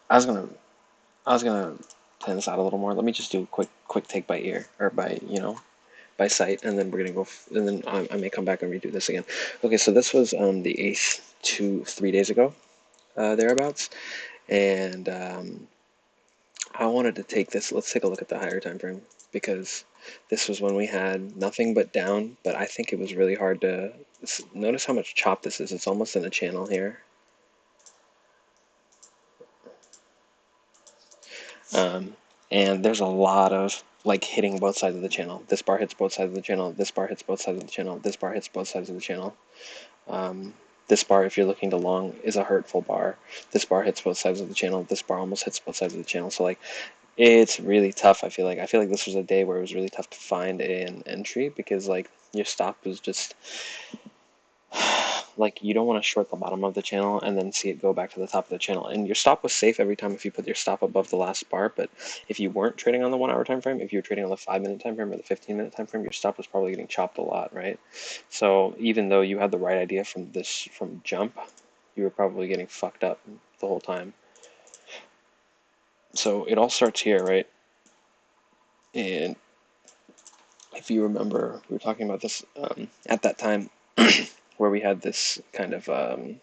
I was gonna I was gonna plan this out a little more. Let me just do a quick take by ear or by by sight, and then we're gonna go. And then I may come back and redo this again. Okay, so this was the 8th 3 days ago, thereabouts, and I wanted to take this. Let's take a look at the higher time frame because this was when we had nothing but down. But I think it was really hard to notice how much chop this is. It's almost in a channel here. Um, and there's a lot of like hitting both sides of the channel. This bar hits both sides of the channel. This bar hits both sides of the channel. This bar hits both sides of the channel. Um, this bar, if you're looking to long, is a hurtful bar. This bar hits both sides of the channel. This bar almost hits both sides of the channel. So like, it's really tough. I feel like this was a day where it was really tough to find an entry because like your stop was just like you don't want to short the bottom of the channel and then see it go back to the top of the channel. And your stop was safe every time if you put your stop above the last bar, but if you weren't trading on the 1 hour time frame, if you were trading on the 5 minute time frame or the 15-minute time frame, your stop was probably getting chopped a lot, right? So even though you had the right idea from jump, you were probably getting fucked up the whole time. So it all starts here, right? And if you remember, we were talking about this at that time where we had this kind of where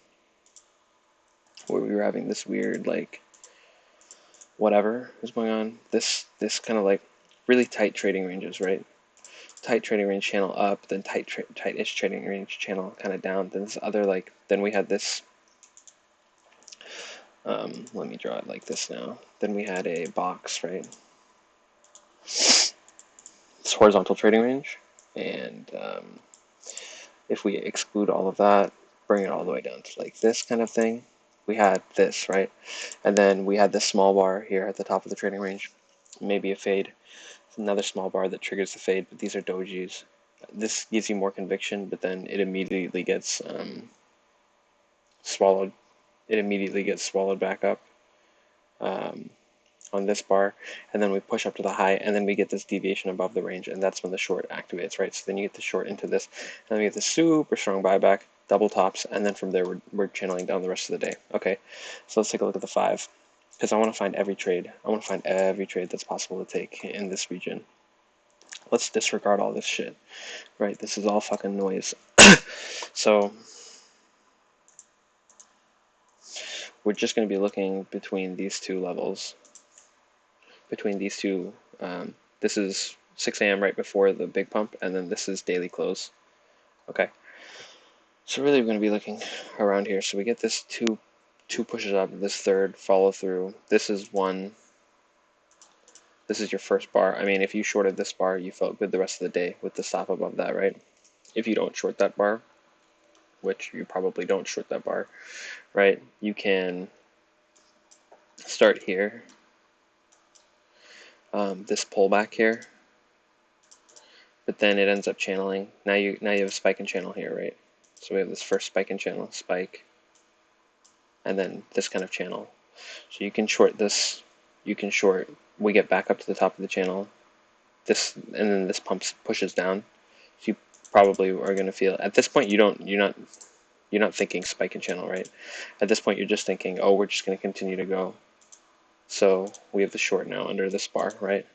we were having this weird like whatever was going on. This kind of like really tight trading ranges, right? Tight trading range channel up, then tight-ish trading range channel kind of down. Then this other like then we had this. Let me draw it like this now. Then we had a box, right? This horizontal trading range, and if we exclude all of that, bring it all the way down to like this kind of thing, we had this, right? And then we had this small bar here at the top of the trading range, maybe a fade. Another small bar that triggers the fade, but these are dojis. This gives you more conviction, but then it immediately gets swallowed. It immediately gets swallowed back up um, on this bar, and then we push up to the high, and then we get this deviation above the range, and that's when the short activates, right? So then you get the short into this, and then we get this super strong buyback, double tops, and then from there we're channeling down the rest of the day. Okay, so let's take a look at the 5, because I want to find every trade. I want to find every trade that's possible to take in this region. Let's disregard all this shit, right? This is all fucking noise. So we're just going to be looking between these two levels, between these two. This is 6 a.m. right before the big pump, and then this is daily close. Okay, so really we're going to be looking around here. So we get this two pushes up, this third follow through. This is one. This is your first bar. I mean, if you shorted this bar, you felt good the rest of the day with the stop above that, right? If you don't short that bar, which you probably don't short that bar, right? You can start here, this pullback here, but then it ends up channeling. Now you have a spike and channel here, right? So we have this first spike and channel, spike, and then this kind of channel. So you can short this. You can short. We get back up to the top of the channel. This and then this pushes down. So you probably are going to feel at this point you're not thinking spike and channel, right? At this point you're just thinking, oh, we're just going to continue to go. So we have the short now under this bar, right?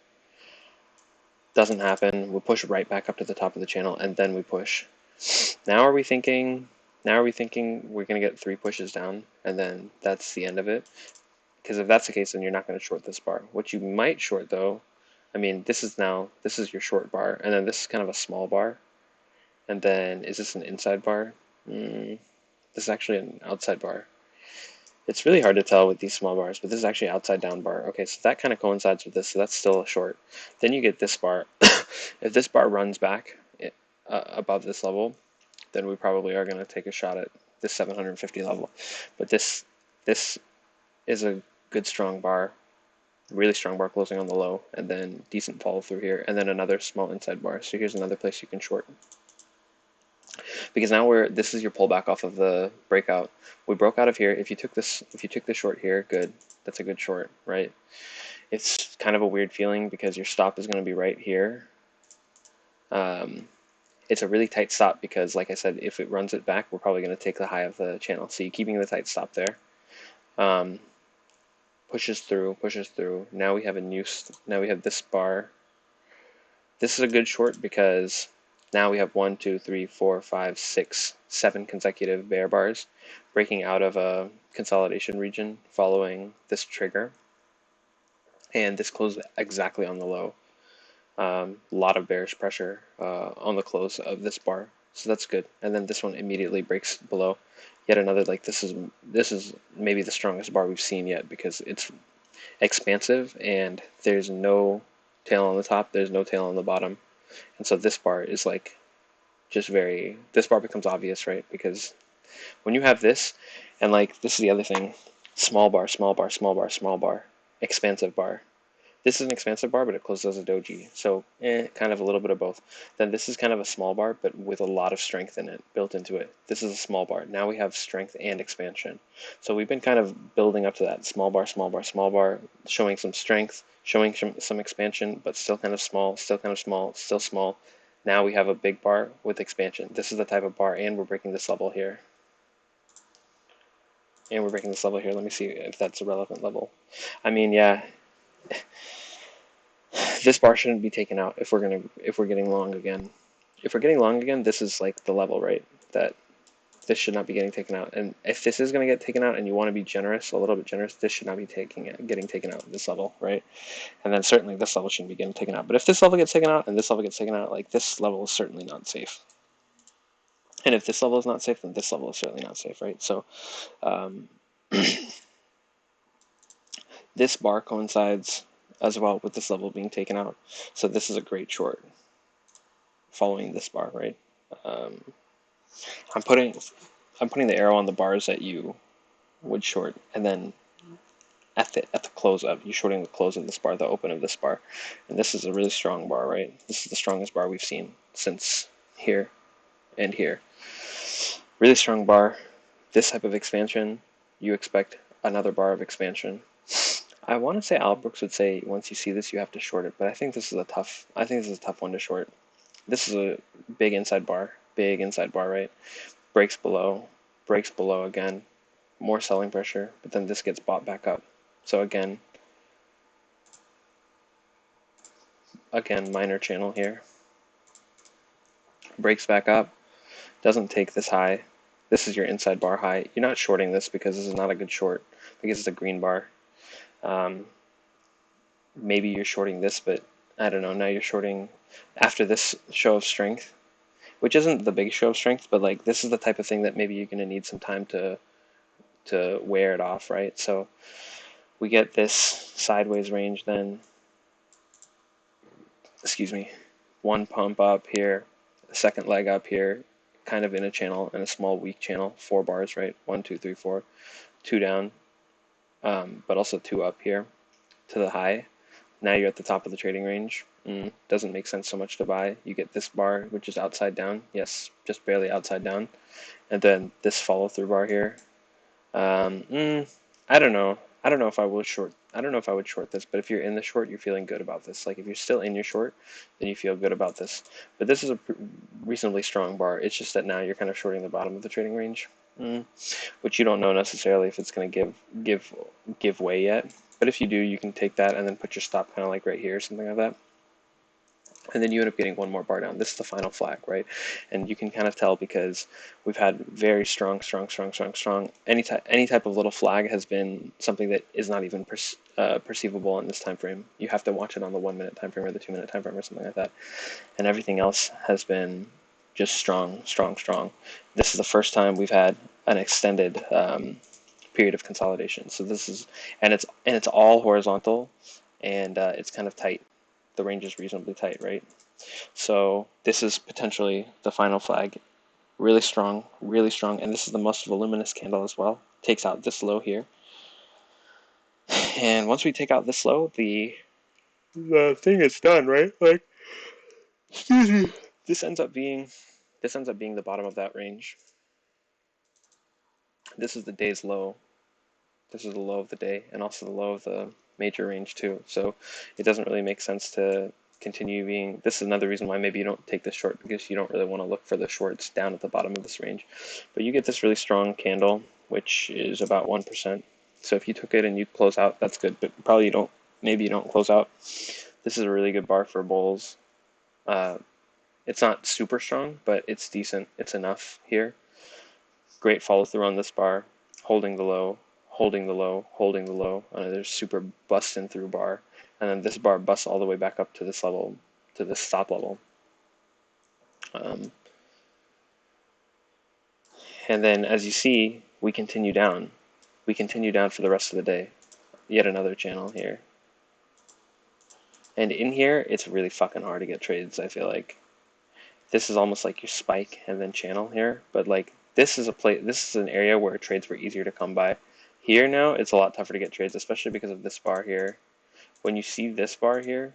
Doesn't happen. We'll push right back up to the top of the channel, and then we push. Now are we thinking? Now are we thinking we're going to get 3 pushes down, and then that's the end of it? Because if that's the case, then you're not going to short this bar. What you might short, though, I mean, this is your short bar, and then this is kind of a small bar, and then is this an inside bar? This is actually an outside bar. It's really hard to tell with these small bars, but this is actually outside down bar. Okay, so that kind of coincides with this, so that's still a short. Then you get this bar. If this bar runs back above this level, then we probably are going to take a shot at this 750 level. But this is a good strong bar, really strong bar closing on the low, and then decent follow through here, and then another small inside bar. So here's another place you can short. Because now this is your pullback off of the breakout. We broke out of here. If you took this short here, good. That's a good short, right? It's kind of a weird feeling because your stop is going to be right here. It's a really tight stop because, like I said, if it runs it back, we're probably going to take the high of the channel. So you're keeping the tight stop there. pushes through, pushes through. Now we have now we have this bar. This is a good short because now we have 1, 2, 3, 4, 5, 6, 7 consecutive bear bars breaking out of a consolidation region following this trigger. And this closed exactly on the low. A lot of bearish pressure on the close of this bar, so that's good. And then this one immediately breaks below. Yet another, like, this is maybe the strongest bar we've seen yet because it's expansive and there's no tail on the top, there's no tail on the bottom, and so this bar is like just very. This bar becomes obvious, right? Because when you have this, and like this is the other thing, small bar, small bar, small bar, small bar, expansive bar. This is an expansive bar, but it closes as a doji, so kind of a little bit of both. Then this is kind of a small bar, but with a lot of strength in it, built into it. This is a small bar. Now we have strength and expansion. So we've been kind of building up to that small bar, small bar, small bar, showing some strength, showing some expansion, but still kind of small, still kind of small, still small. Now we have a big bar with expansion. This is the type of bar, and we're breaking this level here. And we're breaking this level here. Let me see if that's a relevant level. I mean, yeah. This bar shouldn't be taken out if we're getting long again. If we're getting long again, this is like the level, right? That this should not be getting taken out. And if this is going to get taken out and you want to be generous, a little bit generous, this should not be getting taken out at this level, right? And then certainly this level shouldn't be getting taken out. But if this level gets taken out and this level gets taken out, like this level is certainly not safe. And if this level is not safe, then this level is certainly not safe, right? So this bar coincides as well with this level being taken out. So this is a great short following this bar, right? I'm putting the arrow on the bars that you would short, and then at the close of, you're shorting the close of this bar, the open of this bar. And this is a really strong bar, right? This is the strongest bar we've seen since here and here. Really strong bar. This type of expansion, you expect another bar of expansion. I want to say Al Brooks would say once you see this you have to short it, but I think this is a tough one to short. This is a big inside bar, right? Breaks below again, more selling pressure, but then this gets bought back up. So again, minor channel here. Breaks back up, doesn't take this high. This is your inside bar high. You're not shorting this because this is not a good short, because it's a green bar. Maybe you're shorting this, but I don't know. Now you're shorting after this show of strength, which isn't the big show of strength, but like this is the type of thing that maybe you're going to need some time to wear it off, right? So we get this sideways range then, one pump up here, a second leg up here, kind of in a channel, and a small weak channel, 4 bars, right? 1, 2, 3, 4, 2 down, but also 2 up here to the high. Now you're at the top of the trading range. Doesn't make sense so much to buy. You get this bar, which is outside down. Yes, just barely outside down. And then this follow through bar here. I don't know. I don't know if I would short. I don't know if I would short this, but if you're in the short, you're feeling good about this. Like if you're still in your short, then you feel good about this. But this is a reasonably strong bar. It's just that now you're kind of shorting the bottom of the trading range, which you don't know necessarily if it's going to give way yet. But if you do, you can take that and then put your stop kind of like right here, something like that. And then you end up getting one more bar down. This is the final flag, right? And you can kind of tell because we've had very strong. Any type of little flag has been something that is not even perceivable in this time frame. You have to watch it on the 1 minute time frame or the 2 minute time frame or something like that. And everything else has been just strong. This is the first time we've had an extended period of consolidation. So this is, and it's all horizontal, and it's kind of tight. The range is reasonably tight, right? So this is potentially the final flag. Really strong, and this is the most voluminous candle as well. Takes out this low here. And once we take out this low, the thing is done, right? Like, excuse me. This ends up being the bottom of that range. This is the day's low. This is the low of the day, and also the low of the major range too. So it doesn't really make sense to continue being. This is another reason why maybe you don't take this short, because you don't really want to look for the shorts down at the bottom of this range. But you get this really strong candle, which is about 1%. So if you took it and you close out, that's good, but probably you don't, maybe you don't close out. This is a really good bar for bulls. It's not super strong, but it's decent. It's enough here. Great follow through on this bar, holding the low, holding the low, holding the low. There's super busting through bar. And then this bar busts all the way back up to this level, to this stop level. And then as you see, we continue down. We continue down for the rest of the day. Yet another channel here. And in here, it's really fucking hard to get trades, I feel like. This is almost like your spike and then channel here, but like this is an area where trades were easier to come by. Here now, it's a lot tougher to get trades, especially because of this bar here. When you see this bar here,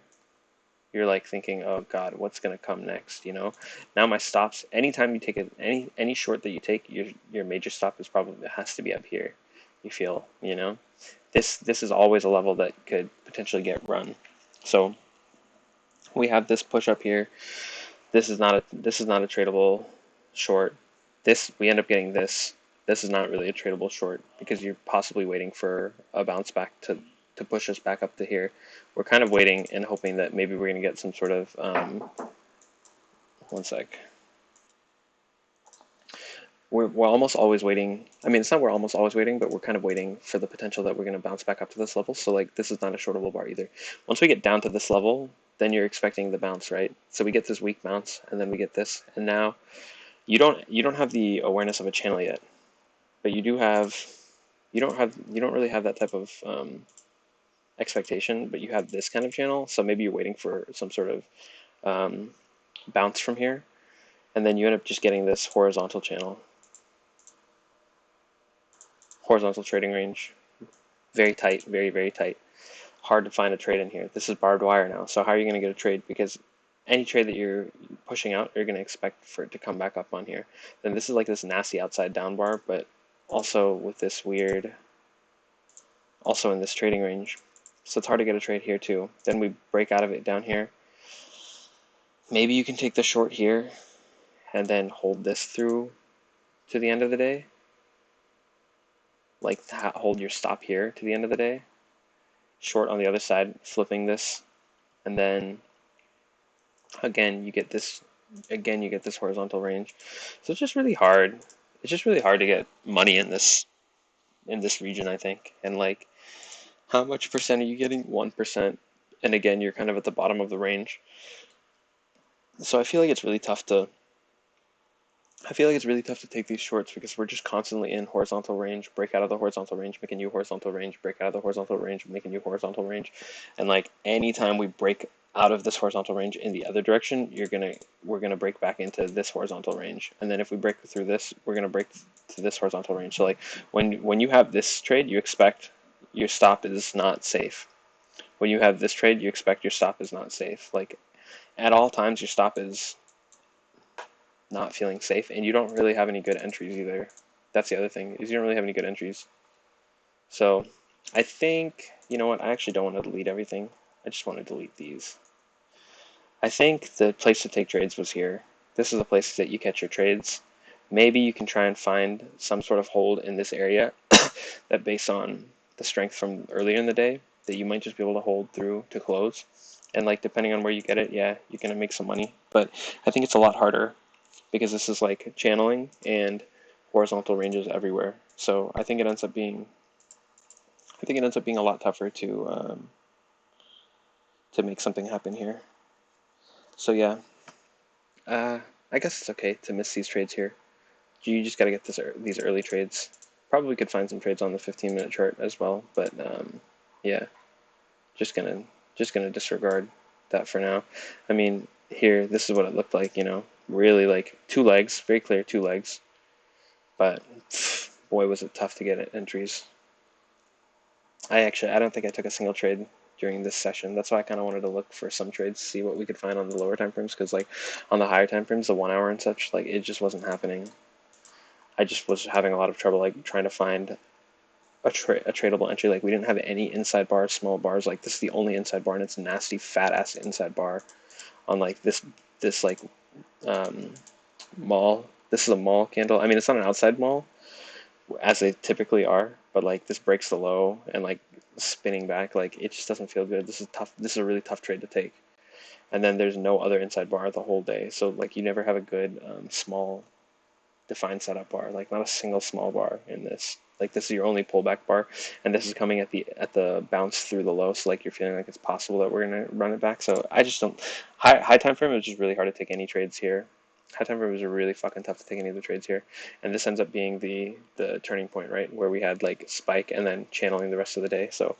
you're like thinking, oh god, what's gonna come next, you know? Now my stops, anytime you take any short that you take, your major stop is probably has to be up here. You feel, you know? This is always a level that could potentially get run. So we have this push up here. This is not a tradable short. We end up getting this. This is not really a tradable short because you're possibly waiting for a bounce back to push us back up to here. We're kind of waiting and hoping that maybe we're going to get some sort of one sec. We're almost always waiting. I mean, it's not we're almost always waiting, but we're kind of waiting for the potential that we're going to bounce back up to this level. So like this is not a shortable bar either. Once we get down to this level, then you're expecting the bounce, right? So we get this weak bounce, and then we get this, and now you don't have the awareness of a channel yet, but you don't really have that type of expectation, but you have this kind of channel. So maybe you're waiting for some sort of bounce from here, and then you end up just getting this horizontal channel. Horizontal trading range, very tight, very, very tight. Hard to find a trade in here. This is barbed wire now. So how are you going to get a trade? Because any trade that you're pushing out, you're going to expect for it to come back up on here. Then this is like this nasty outside down bar, but also with this weird, also in this trading range. So it's hard to get a trade here too. Then we break out of it down here. Maybe you can take the short here and then hold this through to the end of the day. Like hold your stop here to the end of the day. Short on the other side, flipping this, and then again you get this horizontal range. So it's just really hard. It's just really hard to get money in this region, I think. And like, how much percent are you getting? 1%. And again, you're kind of at the bottom of the range. So I feel like it's really tough to take these shorts because we're just constantly in horizontal range, break out of the horizontal range, make a new horizontal range, break out of the horizontal range, make a new horizontal range. And like anytime we break out of this horizontal range in the other direction, we're gonna break back into this horizontal range. And then if we break through this, we're gonna break to this horizontal range. So like when you have this trade, you expect your stop is not safe. When you have this trade, you expect your stop is not safe. Like at all times, your stop is not feeling safe, and you don't really have any good entries either. That's the other thing, is you don't really have any good entries. So I think, you know what, I actually don't want to delete everything. I just want to delete these. I think the place to take trades was here. This is the place that you catch your trades. Maybe you can try and find some sort of hold in this area that based on the strength from earlier in the day, that you might just be able to hold through to close. And like depending on where you get it, yeah, you're gonna make some money. But I think it's a lot harder because this is like channeling and horizontal ranges everywhere. So I think it ends up being a lot tougher to make something happen here. So yeah, I guess it's okay to miss these trades here. You just got to get these early trades. Probably could find some trades on the 15-minute chart as well, but yeah, just gonna disregard that for now. I mean, here, this is what it looked like, you know, really like two legs, very clear two legs, but boy, was it tough to get entries. I don't think I took a single trade during this session. That's why I kind of wanted to look for some trades, see what we could find on the lower time frames, because like on the higher time frames, the 1 hour and such, like it just wasn't happening. I just was having a lot of trouble like trying to find a tradable entry. Like we didn't have any inside bars, small bars. Like this is the only inside bar, and it's a nasty fat ass inside bar on like this like mall. This is a mall candle. I mean, it's not an outside mall as they typically are, but like this breaks the low and like spinning back, like it just doesn't feel good. This is tough. This is a really tough trade to take. And then there's no other inside bar the whole day, so like you never have a good small defined setup bar, like not a single small bar in this. Like this is your only pullback bar, and this is coming at the bounce through the low, so like you're feeling like it's possible that we're gonna run it back. So I just don't high time frame. It was just really hard to take any trades here. High time frame was really fucking tough to take any of the trades here, and this ends up being the turning point, right, where we had like spike and then channeling the rest of the day. So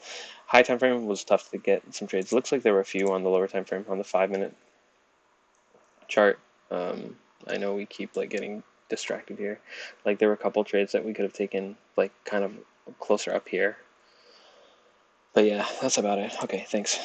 high time frame was tough to get some trades. It looks like there were a few on the lower time frame on the 5-minute chart. I know we keep like getting distracted here. Like there were a couple trades that we could have taken like kind of closer up here. But yeah, that's about it. Okay, thanks.